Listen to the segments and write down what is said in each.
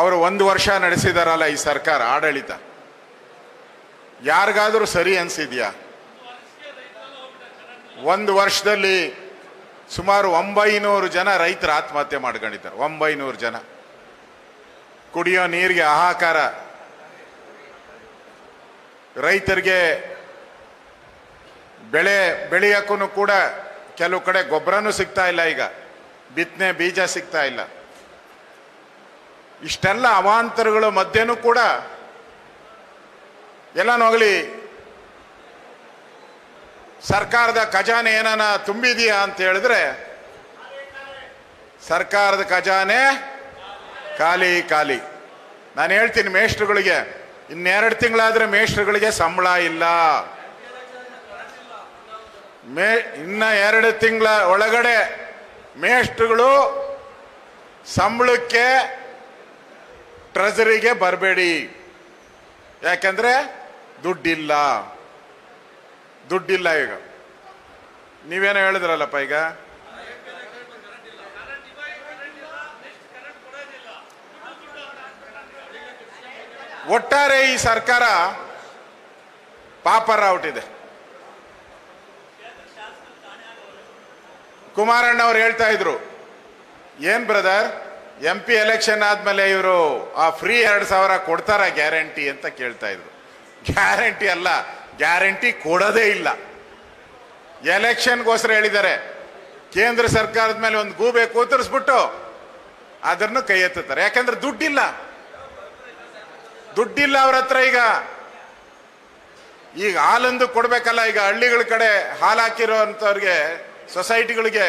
ಅವರು 1 ವರ್ಷ ನಡೆಸಿದಾರಲ್ಲ ಈ ಸರ್ಕಾರ ಆಡಳಿತ, ಯಾರಿಗಾದರೂ ಸರಿ ಅನ್ಸಿದ್ಯಾ? 1 ವರ್ಷದಲ್ಲಿ ಸುಮಾರು 900 ಜನ ರೈತರು ಆತ್ಮಹತ್ಯೆ ಮಾಡ್ಕೊಂಡಿದ್ದಾರೆ. 900 ಜನ. ಕುಡಿಯೋ ನೀರಿಗೆ ಹಾಹಾಕಾರ. ರೈತರಿಗೆ ಬೆಳೆ ಬೆಳೆಯೋಕ್ಕೂ ಕೂಡ ಕೆಲವು ಕಡೆ ಗೊಬ್ಬರನೂ ಸಿಗ್ತಾ ಇಲ್ಲ, ಈಗ ಬಿತ್ತನೆ ಬೀಜ ಸಿಗ್ತಾ ಇಲ್ಲ. ಇಷ್ಟೆಲ್ಲ ಅವಾಂತರಗಳ ಮಧ್ಯೆನೂ ಕೂಡ ಎಲ್ಲ ನೋಗಲಿ ಸರ್ಕಾರದ ಖಜಾನೆ ಏನಾನ ತುಂಬಿದೆಯಾ ಅಂತ ಹೇಳಿದ್ರೆ ಸರ್ಕಾರದ ಖಜಾನೆ ಖಾಲಿ ಖಾಲಿ. ನಾನು ಹೇಳ್ತೀನಿ ಮೇಷ್ಟ್ರುಗಳಿಗೆ, ಇನ್ನು2 ತಿಂಗಳಾದ್ರೆ ಮೇಷ್ಟ್ರುಗಳಿಗೆ ಸಂಬಳ ಇಲ್ಲ. ಇನ್ನು 2 ತಿಂಗಳ ಒಳಗಡೆ ಮೇಷ್ಟ್ರುಗಳು ಸಂಬಳಕ್ಕೆ ಟ್ರೆಜರಿಗೆ ಬರಬೇಡಿ. ಯಾಕಂದ್ರೆ ದುಡ್ಡಿಲ್ಲ. ಈಗ ನೀವೇನೋ ಹೇಳಿದ್ರಲ್ಲಪ್ಪ, ಈಗ ಒಟ್ಟಾರೆ ಈ ಸರ್ಕಾರ ಪಾಪರ ಔಟಿದೆ. ಕುಮಾರಣ್ಣ ಅವ್ರು ಹೇಳ್ತಾ ಇದ್ರು, ಏನ್ ಬ್ರದರ್ MP ಎಲೆಕ್ಷನ್ ಆದ್ಮೇಲೆ ಇವರು ಆ ಫ್ರೀ 2,000 ಕೊಡ್ತಾರ ಗ್ಯಾರಂಟಿ ಅಂತ ಕೇಳ್ತಾ ಇದ್ರು. ಗ್ಯಾರಂಟಿ ಅಲ್ಲ, ಗ್ಯಾರಂಟಿ ಕೊಡೋದೇ ಇಲ್ಲ. ಎಲೆಕ್ಷನ್ಗೋಸ್ಕರ ಹೇಳಿದ್ದಾರೆ. ಕೇಂದ್ರ ಸರ್ಕಾರದ ಮೇಲೆ ಒಂದು ಗೂಬೆ ಕೂತರಿಸ್ಬಿಟ್ಟು ಅದನ್ನು ಕೈ ಎತ್ತುತ್ತಾರೆ. ಯಾಕಂದ್ರೆ ದುಡ್ಡಿಲ್ಲ ಅವ್ರ ಹತ್ರ. ಈಗ ಹಾಲಂದು ಕೊಡ್ಬೇಕಲ್ಲ. ಈಗ ಹಳ್ಳಿಗಳ ಕಡೆ ಹಾಲು ಹಾಕಿರೋ ಅಂತವ್ರಿಗೆ, ಸೊಸೈಟಿಗಳಿಗೆ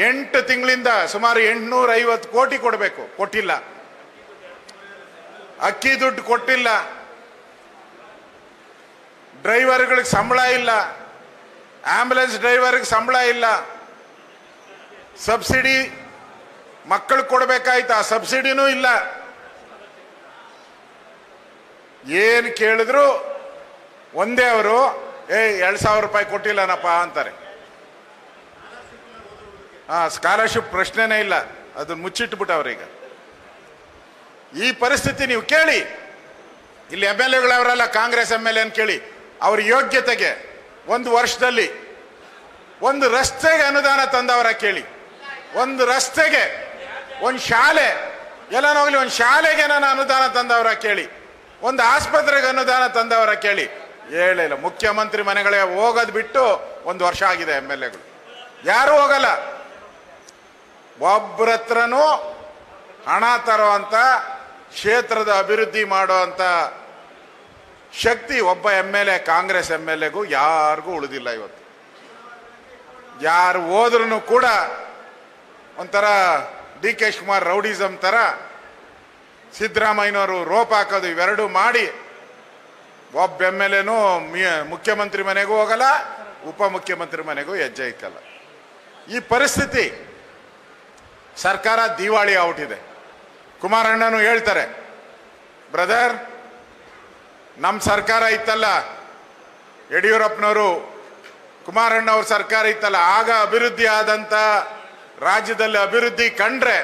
8 ತಿಂಗಳಿಂದ ಸುಮಾರು 850 ಕೋಟಿ ಕೊಡಬೇಕು, ಕೊಟ್ಟಿಲ್ಲ. ಅಕ್ಕಿ ದುಡ್ಡು ಕೊಟ್ಟಿಲ್ಲ. ಡ್ರೈವರ್ಗಳಿಗೆ ಸಂಬಳ ಇಲ್ಲ. ಆಂಬ್ಯುಲೆನ್ಸ್ ಡ್ರೈವರ್ಗೆ ಸಂಬಳ ಇಲ್ಲ. ಸಬ್ಸಿಡಿ ಮಕ್ಕಳು ಕೊಡ್ಬೇಕಾಯ್ತು, ಆ ಸಬ್ಸಿಡಿನೂ ಇಲ್ಲ. ಏನ್ ಕೇಳಿದ್ರು ಒಂದೇ, ಅವರು 2,000 ರೂಪಾಯಿ ಕೊಟ್ಟಿಲ್ಲನಪ್ಪ ಅಂತಾರೆ. ಸ್ಕಾಲರ್ಶಿಪ್ ಪ್ರಶ್ನೆನೇ ಇಲ್ಲ, ಅದನ್ನ ಮುಚ್ಚಿಟ್ಬಿಟ್ಟವ್ರೀಗ. ಈ ಪರಿಸ್ಥಿತಿ ನೀವು ಕೇಳಿ, ಇಲ್ಲಿ MLAಗಳವರೆಲ್ಲ ಕಾಂಗ್ರೆಸ್ MLA ಕೇಳಿ, ಅವ್ರ ಯೋಗ್ಯತೆಗೆ 1 ವರ್ಷದಲ್ಲಿ ಒಂದು ರಸ್ತೆಗೆ ಅನುದಾನ ತಂದವರ ಕೇಳಿ. ಒಂದು ರಸ್ತೆಗೆ, ಒಂದು ಶಾಲೆ, ಎಲ್ಲ ಹೋಗ್ಲಿ, ಒಂದು ಶಾಲೆಗೆ ನಾನು ಅನುದಾನ ತಂದವರ ಕೇಳಿ, ಒಂದು ಆಸ್ಪತ್ರೆಗೆ ಅನುದಾನ ತಂದವರ ಕೇಳಿ. ಹೇಳಿಲ್ಲ. ಮುಖ್ಯಮಂತ್ರಿ ಮನೆಗಳಿಗೆ ಹೋಗೋದು ಬಿಟ್ಟು 1 ವರ್ಷ ಆಗಿದೆ. MLAಗಳು ಯಾರು ಹೋಗಲ್ಲ. ಒಬ್ಬರ ಹತ್ರನೂ ಹಣ ತರುವಂತ, ಕ್ಷೇತ್ರದ ಅಭಿವೃದ್ಧಿ ಮಾಡುವಂತ ಶಕ್ತಿ ಒಬ್ಬ MLA, ಕಾಂಗ್ರೆಸ್ MLAಗೂ ಯಾರಿಗೂ ಉಳಿದಿಲ್ಲ ಇವತ್ತು. ಯಾರು ಹೋದ್ರೂ ಕೂಡ ಒಂಥರ DK ಶಿವಕುಮಾರ್ ರೌಡಿಸಮ್ ತರ, ಸಿದ್ದರಾಮಯ್ಯನವರು ರೋಪ್ ಹಾಕೋದು, ಇವೆರಡೂ ಮಾಡಿ ಒಬ್ಬ MLAನೂ ಮುಖ್ಯಮಂತ್ರಿ ಮನೆಗೂ ಹೋಗಲ್ಲ, ಉಪಮುಖ್ಯಮಂತ್ರಿ ಮನೆಗೂ ಹೆಜ್ಜೆ ಇಕ್ಕಲ್ಲ. ಈ ಪರಿಸ್ಥಿತಿ, ಸರ್ಕಾರ ದಿವಾಳಿ ಔಟಿದೆ. ಕುಮಾರಣ್ಣನು ಹೇಳ್ತಾರೆ, ಬ್ರದರ್ ನಮ್ಮ ಸರ್ಕಾರ ಇತ್ತಲ್ಲ, ಯಡಿಯೂರಪ್ಪನವರು ಕುಮಾರಣ್ಣ ಅವ್ರ ಸರ್ಕಾರ ಇತ್ತಲ್ಲ, ಆಗ ಅಭಿವೃದ್ಧಿ ಆದಂತ ರಾಜ್ಯದಲ್ಲಿ ಅಭಿವೃದ್ಧಿ ಕಂಡ್ರೆ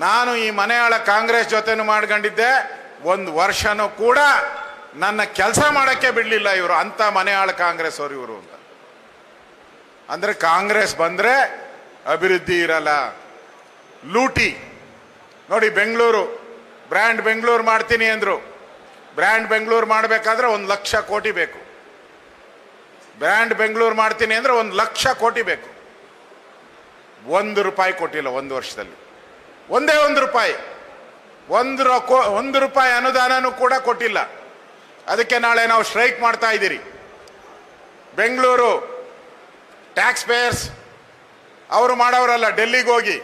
ನಾನು ಈ ಮನೆಯಾಳ ಕಾಂಗ್ರೆಸ್ ಜೊತೆನೂ ಮಾಡ್ಕೊಂಡಿದ್ದೆ, 1 ವರ್ಷನೂ ಕೂಡ ನನ್ನ ಕೆಲಸ ಮಾಡಕ್ಕೆ ಬಿಡ್ಲಿಲ್ಲ ಇವರು. ಅಂತ ಮನೆಯಾಳ ಕಾಂಗ್ರೆಸ್ ಅವರು ಇವರು ಅಂತ. ಅಂದ್ರೆ ಕಾಂಗ್ರೆಸ್ ಬಂದ್ರೆ ಅಭಿವೃದ್ಧಿ ಇರಲ್ಲ, ಲೂಟಿ. ನೋಡಿ, ಬೆಂಗಳೂರು ಬ್ರ್ಯಾಂಡ್ ಬೆಂಗಳೂರು ಮಾಡ್ತೀನಿ ಅಂದ್ರು. ಬ್ರ್ಯಾಂಡ್ ಬೆಂಗಳೂರು ಮಾಡಬೇಕಾದ್ರೆ 1 ಲಕ್ಷ ಕೋಟಿ ಬೇಕು. ಬ್ರ್ಯಾಂಡ್ ಬೆಂಗಳೂರು ಮಾಡ್ತೀನಿ ಅಂದ್ರೆ 1 ಲಕ್ಷ ಕೋಟಿ ಬೇಕು. 1 ರೂಪಾಯಿ ಕೊಟ್ಟಿಲ್ಲ 1 ವರ್ಷದಲ್ಲಿ. ಒಂದೇ 1 ರೂಪಾಯಿ, 1 ರೂಪಾಯಿ ಅನುದಾನನೂ ಕೂಡ ಕೊಟ್ಟಿಲ್ಲ. ಅದಕ್ಕೆ ನಾಳೆ ನಾವು ಸ್ಟ್ರೈಕ್ ಮಾಡ್ತಾ ಇದ್ದೀರಿ. ಬೆಂಗಳೂರು ಟ್ಯಾಕ್ಸ್ ಪೇಯರ್ಸ್ ಅವರು ಮಾಡೋರಲ್ಲ, ಡೆಲ್ಲಿಗೆ ಹೋಗಿ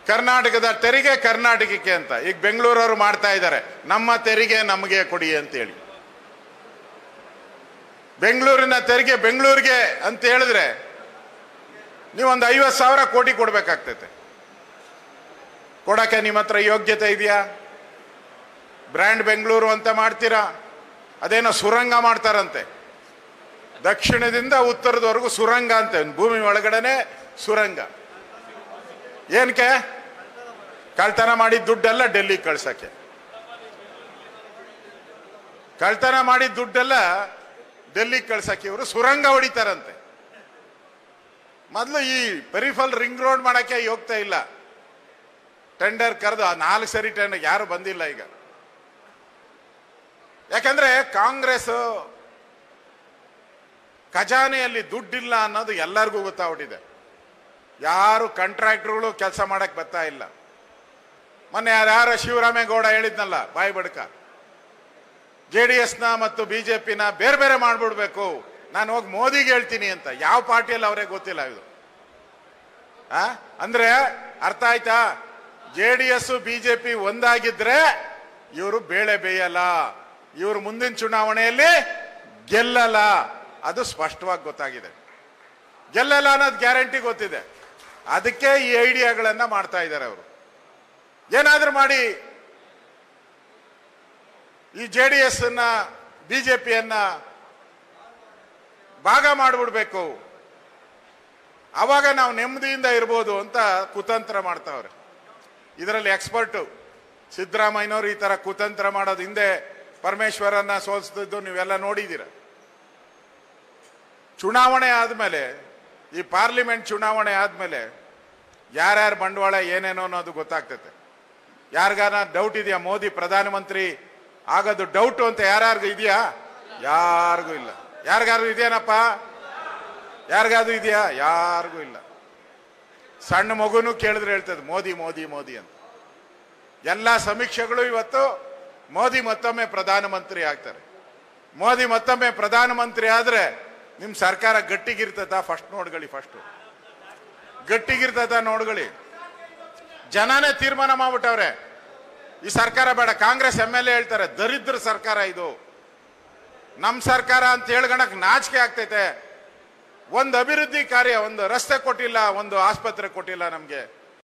ಕರ್ನಾಟಕದ ತೆರಿಗೆ ಕರ್ನಾಟಕಕ್ಕೆ ಅಂತ. ಈಗ ಬೆಂಗಳೂರವರು ಮಾಡ್ತಾ ಇದ್ದಾರೆ, ನಮ್ಮ ತೆರಿಗೆ ನಮಗೆ ಕೊಡಿ ಅಂತೇಳಿ. ಬೆಂಗಳೂರಿನ ತೆರಿಗೆ ಬೆಂಗಳೂರಿಗೆ ಅಂತ ಹೇಳಿದ್ರೆ ನೀವೊಂದು 50,000 ಕೋಟಿ ಕೊಡ್ಬೇಕಾಗ್ತೈತೆ. ಕೊಡಕ್ಕೆ ನಿಮ್ಮ ಹತ್ರ ಯೋಗ್ಯತೆ ಇದೆಯಾ? ಬ್ರ್ಯಾಂಡ್ ಬೆಂಗಳೂರು ಅಂತ ಮಾಡ್ತೀರಾ? ಅದೇನೋ ಸುರಂಗ ಮಾಡ್ತಾರಂತೆ, ದಕ್ಷಿಣದಿಂದ ಉತ್ತರದವರೆಗೂ ಸುರಂಗ ಅಂತೆ, ಭೂಮಿ ಒಳಗಡೆನೆ ಸುರಂಗ. ಏನಕ್ಕೆ? ಕಳ್ತನ ಮಾಡಿದ ದುಡ್ಡೆಲ್ಲ ಡೆಲ್ಲಿ ಕಳ್ಸಕ್ಕೆ, ಕಳ್ತನ ಮಾಡಿದ ದುಡ್ಡೆಲ್ಲ ಡೆಲ್ಲಿ ಕಳ್ಸಕ್ಕೆ ಇವರು ಸುರಂಗ ಹೊಡಿತಾರಂತೆ. ಮೊದಲು ಈ ಪೆರಿಫಲ್ ರಿಂಗ್ ರೋಡ್ ಮಾಡಕ್ಕೆ ಹೋಗ್ತಾ ಇಲ್ಲ, ಟೆಂಡರ್ ಕರೆದು 4 ಸರಿ ಟೆಂಡರ್ ಯಾರು ಬಂದಿಲ್ಲ ಈಗ. ಯಾಕಂದ್ರೆ ಕಾಂಗ್ರೆಸ್ ಖಜಾನೆಯಲ್ಲಿ ದುಡ್ಡಿಲ್ಲ ಅನ್ನೋದು ಎಲ್ಲರಿಗೂ ಗೊತ್ತಾಗ್ಬಿಟ್ಟಿದೆ. ಯಾರು ಕಾಂಟ್ರಾಕ್ಟರ್ಗಳು ಕೆಲಸ ಮಾಡಕ್ ಬರ್ತಾ ಇಲ್ಲ. ಮೊನ್ನೆ ಯಾರ ಶಿವರಾಮೇಗೌಡ ಹೇಳಿದ್ನಲ್ಲ ಬಾಯಿ ಬಡ್ಕ, JDS ನ ಮತ್ತು BJP ನ ಬೇರೆ ಬೇರೆ ಮಾಡ್ಬಿಡ್ಬೇಕು, ನಾನು ಹೋಗಿ ಮೋದಿಗೆ ಹೇಳ್ತೀನಿ ಅಂತ. ಯಾವ ಪಾರ್ಟಿಯಲ್ಲಿ ಅವರೇ ಗೊತ್ತಿಲ್ಲ ಇದು. ಅಂದ್ರೆ ಅರ್ಥ ಆಯ್ತಾ? JDS BJP ಒಂದಾಗಿದ್ರೆ ಇವರು ಬೇಳೆ ಬೇಯಲ್ಲ, ಇವರು ಮುಂದಿನ ಚುನಾವಣೆಯಲ್ಲಿ ಗೆಲ್ಲಲ್ಲ. ಅದು ಸ್ಪಷ್ಟವಾಗಿ ಗೊತ್ತಾಗಿದೆ. ಗೆಲ್ಲಲ್ಲ ಅನ್ನೋದು ಗ್ಯಾರಂಟಿ ಗೊತ್ತಿದೆ. ಅದಕ್ಕೆ ಈ ಐಡಿಯಾಗಳನ್ನ ಮಾಡ್ತಾ ಇದ್ದಾರೆ ಅವರು. ಏನಾದ್ರೂ ಮಾಡಿ ಈ JDS ಅನ್ನ BJPಯನ್ನ ಭಾಗ ಮಾಡಿಬಿಡ್ಬೇಕು, ಅವಾಗ ನಾವು ನೆಮ್ಮದಿಯಿಂದ ಇರ್ಬೋದು ಅಂತ ಕುತಂತ್ರ ಮಾಡ್ತಾವ್ರೆ. ಇದರಲ್ಲಿ ಎಕ್ಸ್ಪರ್ಟು ಸಿದ್ದರಾಮಯ್ಯನವರು ಈ ತರ ಕುತಂತ್ರ ಮಾಡೋದು. ಹಿಂದೆ ಪರಮೇಶ್ವರನ್ನ ಸೋಲಿಸಿದ್ದು ನೀವೆಲ್ಲ ನೋಡಿದ್ದೀರ. ಚುನಾವಣೆ ಆದ್ಮೇಲೆ, ಈ ಪಾರ್ಲಿಮೆಂಟ್ ಚುನಾವಣೆ ಆದ್ಮೇಲೆ ಯಾರ್ಯಾರ ಬಂಡವಾಳ ಏನೇನೋ ಅನ್ನೋದು ಗೊತ್ತಾಗ್ತೈತೆ. ಯಾರಿಗಾನ ಡೌಟ್ ಇದೆಯಾ ಮೋದಿ ಪ್ರಧಾನಮಂತ್ರಿ ಆಗೋದು ಡೌಟ್ ಅಂತ ಯಾರ್ಯಾರಿಗೂ ಇದೆಯಾ? ಯಾರಿಗೂ ಇಲ್ಲ. ಯಾರಿಗಾರು ಇದೆಯೇನಪ್ಪ? ಯಾರಿಗಾದ್ರು ಇದೆಯಾ? ಯಾರಿಗೂ ಇಲ್ಲ. ಸಣ್ಣ ಮಗುನು ಕೇಳಿದ್ರೆ ಹೇಳ್ತದೆ ಮೋದಿ ಮೋದಿ ಮೋದಿ ಅಂತ. ಎಲ್ಲ ಸಮೀಕ್ಷೆಗಳು ಇವತ್ತು ಮೋದಿ ಮತ್ತೊಮ್ಮೆ ಪ್ರಧಾನಮಂತ್ರಿ ಆಗ್ತಾರೆ. ಮೋದಿ ಮತ್ತೊಮ್ಮೆ ಪ್ರಧಾನಮಂತ್ರಿ ಆದ್ರೆ ನಿಮ್ ಸರ್ಕಾರ ಗಟ್ಟಿಗಿರ್ತದ? ಫಸ್ಟ್ ನೋಡ್ಕೊಳ್ಳಿ, ಫಸ್ಟ್ ಗಟ್ಟಿಗಿರ್ತದ ನೋಡ್ಕೊಳ್ಳಿ. ಜನನೇ ತೀರ್ಮಾನ ಮಾಡ್ಬಿಟ್ಟವ್ರೆ ಈ ಸರ್ಕಾರ ಬೇಡ. ಕಾಂಗ್ರೆಸ್ MLA ಹೇಳ್ತಾರೆ ದರಿದ್ರ ಸರ್ಕಾರ ಇದು, ನಮ್ ಸರ್ಕಾರ ಅಂತ ಹೇಳ್ಗಣಕ್ ನಾಚಿಕೆ ಆಗ್ತೈತೆ. ಒಂದು ಅಭಿವೃದ್ಧಿ ಕಾರ್ಯ, ಒಂದು ರಸ್ತೆ ಕೊಟ್ಟಿಲ್ಲ, ಒಂದು ಆಸ್ಪತ್ರೆ ಕೊಟ್ಟಿಲ್ಲ ನಮ್ಗೆ.